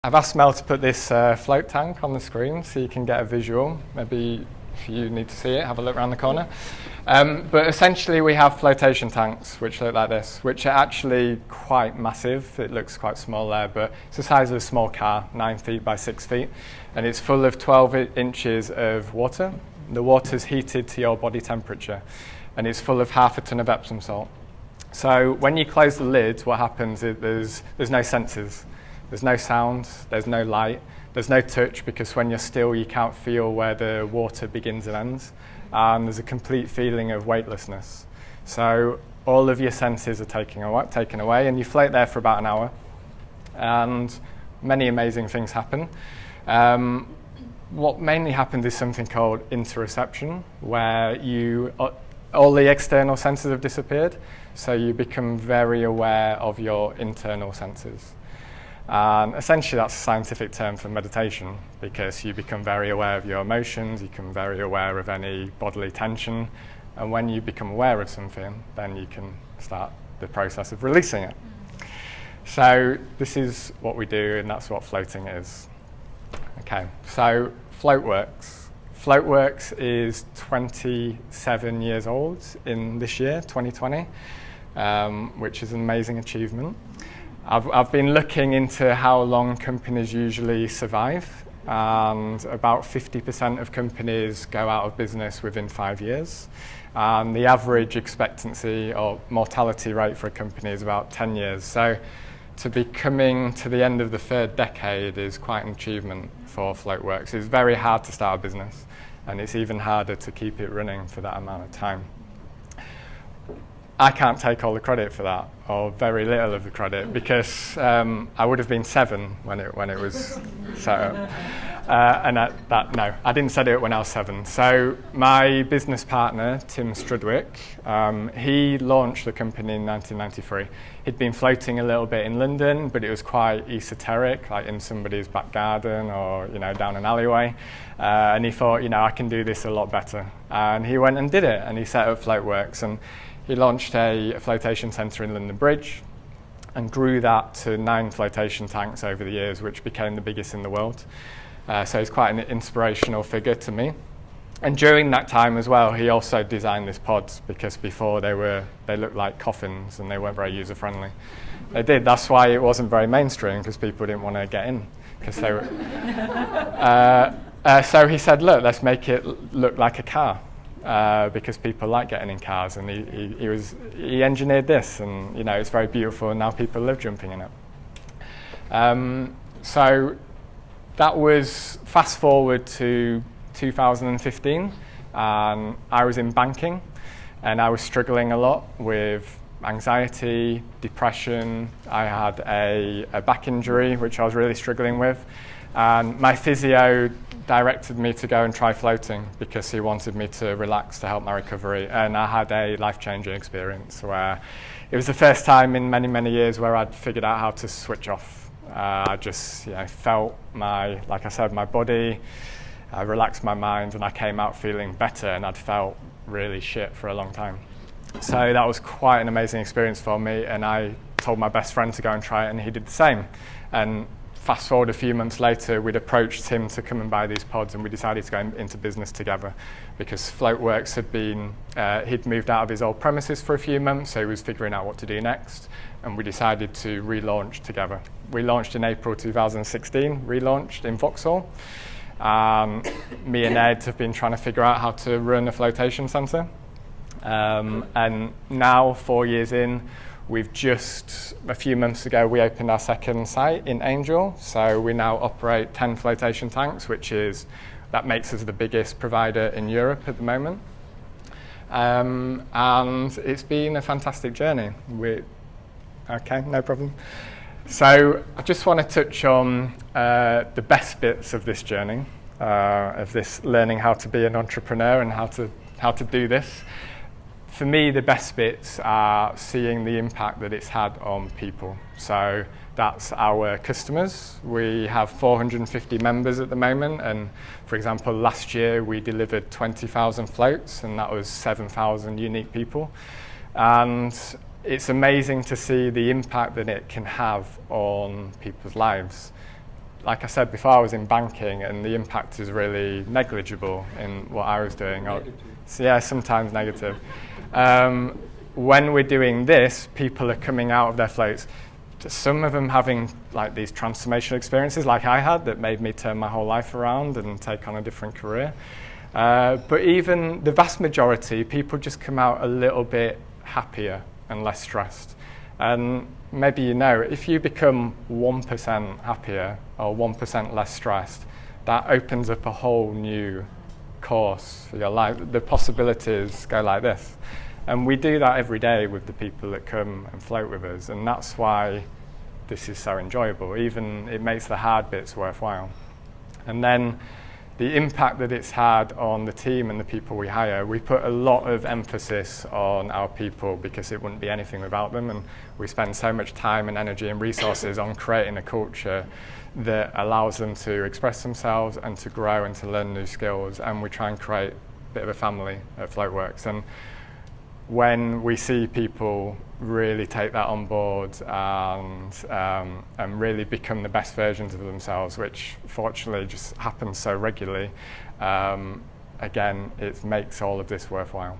I've asked Mel to put this float tank on the screen so you can get a visual. Maybe if you need to see it, have a look around the corner. But essentially we have flotation tanks which look like this, which are actually quite massive. It looks quite small there, but it's the size of a small car, 9 feet by 6 feet. And it's full of 12 inches of water. The water's heated to your body temperature. And it's full of 1/2 ton of Epsom salt. So when you close the lid, what happens is there's no sensors. There's no sound, there's no light, there's no touch, because when you're still you can't feel where the water begins and ends. And there's a complete feeling of weightlessness. So all of your senses are taken away, and you float there for about an hour. And many amazing things happen. What mainly happens is something called interoception, where all the external senses have disappeared, so you become very aware of your internal senses. And essentially that's a scientific term for meditation, because you become very aware of your emotions, you become very aware of any bodily tension, and when you become aware of something, then you can start the process of releasing it. So this is what we do, and that's what floating is. Okay, so Floatworks. Floatworks is 27 years old in this year, 2020, which is an amazing achievement. I've been looking into how long companies usually survive, and about 50% of companies go out of business within 5 years. And the average expectancy or mortality rate for a company is about 10 years. So to be coming to the end of the 3rd decade is quite an achievement for Floatworks. It's very hard to start a business, and it's even harder to keep it running for that amount of time. I can't take all the credit for that, or very little of the credit, because I would have been 7 when it was set up. No, I didn't set it up when I was 7. So my business partner, Tim Strudwick, he launched the company in 1993. He'd been floating a little bit in London, but it was quite esoteric, like in somebody's back garden or down an alleyway. And he thought, I can do this a lot better. And he went and did it, and he set up Floatworks. And he launched a flotation centre in London Bridge and grew that to 9 flotation tanks over the years, which became the biggest in the world. So he's quite an inspirational figure to me. And during that time as well, he also designed these pods, because before they looked like coffins and they weren't very user-friendly. They did. That's why it wasn't very mainstream, because people didn't want to get in. Because they were. So he said, look, let's make it look like a car. Because people like getting in cars, and he engineered this, and it's very beautiful, and now people love jumping in it. So that was fast forward to 2015, and I was in banking, and I was struggling a lot with anxiety, depression. I had a back injury which I was really struggling with, and my physio directed me to go and try floating, because he wanted me to relax to help my recovery. And I had a life-changing experience where it was the first time in many, many years where I'd figured out how to switch off. I just felt my body, I relaxed my mind, and I came out feeling better, and I'd felt really shit for a long time. So that was quite an amazing experience for me, and I told my best friend to go and try it, and he did the same. And fast forward a few months later, we'd approached him to come and buy these pods, and we decided to go into business together, because Floatworks he'd moved out of his old premises for a few months, so he was figuring out what to do next, and we decided to relaunch together. We launched in April 2016, relaunched in Vauxhall. Me and Ed have been trying to figure out how to run a flotation centre. And now, 4 years in, a few months ago, we opened our 2nd site in Angel. So we now operate 10 flotation tanks, that makes us the biggest provider in Europe at the moment. And it's been a fantastic journey. Okay, no problem. So I just want to touch on the best bits of this journey, of this learning how to be an entrepreneur and how to do this. For me, the best bits are seeing the impact that it's had on people. So that's our customers. We have 450 members at the moment, and for example, last year we delivered 20,000 floats, and that was 7,000 unique people. And it's amazing to see the impact that it can have on people's lives. like I said before, I was in banking, and the impact is really negligible in what I was doing. So yeah, sometimes negative. When we're doing this, people are coming out of their floats. Some of them having like these transformational experiences like I had that made me turn my whole life around and take on a different career. But even the vast majority, people just come out a little bit happier and less stressed. And maybe you know, if you become 1% happier or 1% less stressed, that opens up a whole new course for your life. The possibilities go like this. And we do that every day with the people that come and float with us, and that's why this is so enjoyable. Even it makes the hard bits worthwhile. And then the impact that it's had on the team and the people we hire, we put a lot of emphasis on our people because it wouldn't be anything without them, and we spend so much time and energy and resources on creating a culture that allows them to express themselves and to grow and to learn new skills, and we try and create a bit of a family at Floatworks. And when we see people really take that on board and really become the best versions of themselves, which fortunately just happens so regularly, again, it makes all of this worthwhile.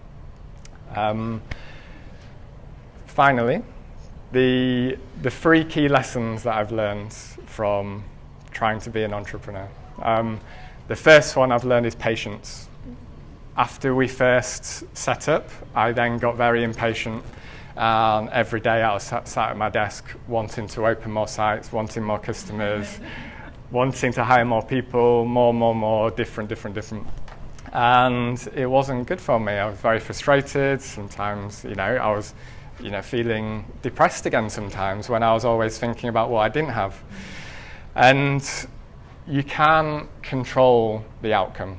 Finally, the 3 key lessons that I've learned from trying to be an entrepreneur. The first one I've learned is patience. After we first set up, I then got very impatient, and every day I was sat at my desk wanting to open more sites, wanting more customers, wanting to hire more people, more, different. And it wasn't good for me. I was very frustrated. Sometimes, I was, feeling depressed again sometimes when I was always thinking about what I didn't have. And you can't control the outcome.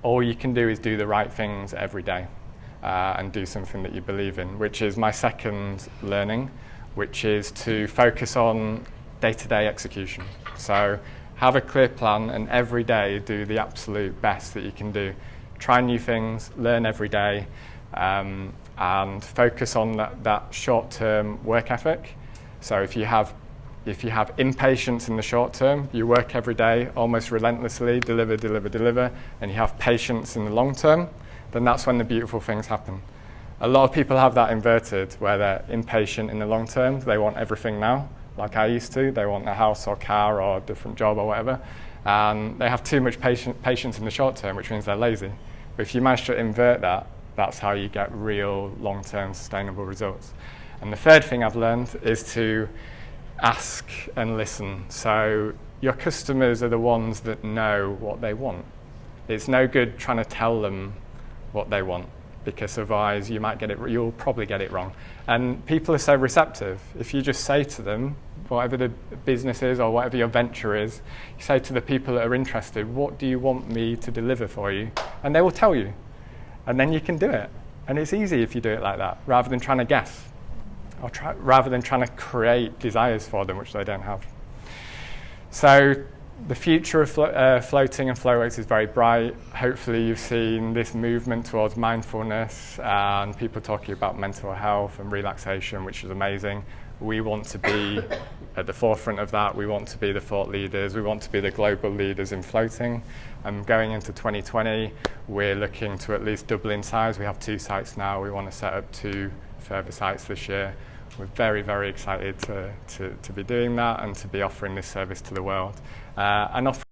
All you can do is do the right things every day and do something that you believe in, which is my second learning, which is to focus on day-to-day execution. So have a clear plan and every day do the absolute best that you can do. Try new things, learn every day, and focus on that short-term work ethic. So if you have impatience in the short term, you work every day almost relentlessly, deliver, and you have patience in the long term, then that's when the beautiful things happen. A lot of people have that inverted, where they're impatient in the long term. They want everything now, like I used to. They want a house or car or a different job or whatever. And they have too much patience in the short term, which means they're lazy. But if you manage to invert that, that's how you get real long-term sustainable results. And the third thing I've learned is to ask and listen. So your customers are the ones that know what they want. It's no good trying to tell them what they want, because otherwise you'll probably get it wrong. And people are so receptive. If you just say to them, whatever the business is or whatever your venture is, you say to the people that are interested, what do you want me to deliver for you? And they will tell you. And then you can do it. And it's easy if you do it like that, rather than trying to guess. Rather than trying to create desires for them which they don't have. So the future of floating and Floatworks is very bright. Hopefully you've seen this movement towards mindfulness and people talking about mental health and relaxation, which is amazing. We want to be at the forefront of that. We want to be the thought leaders. We want to be the global leaders in floating. And going into 2020, we're looking to at least double in size. We have 2 sites now. We want to set up 2 further sites this year. We're very, very excited to be doing that and to be offering this service to the world. And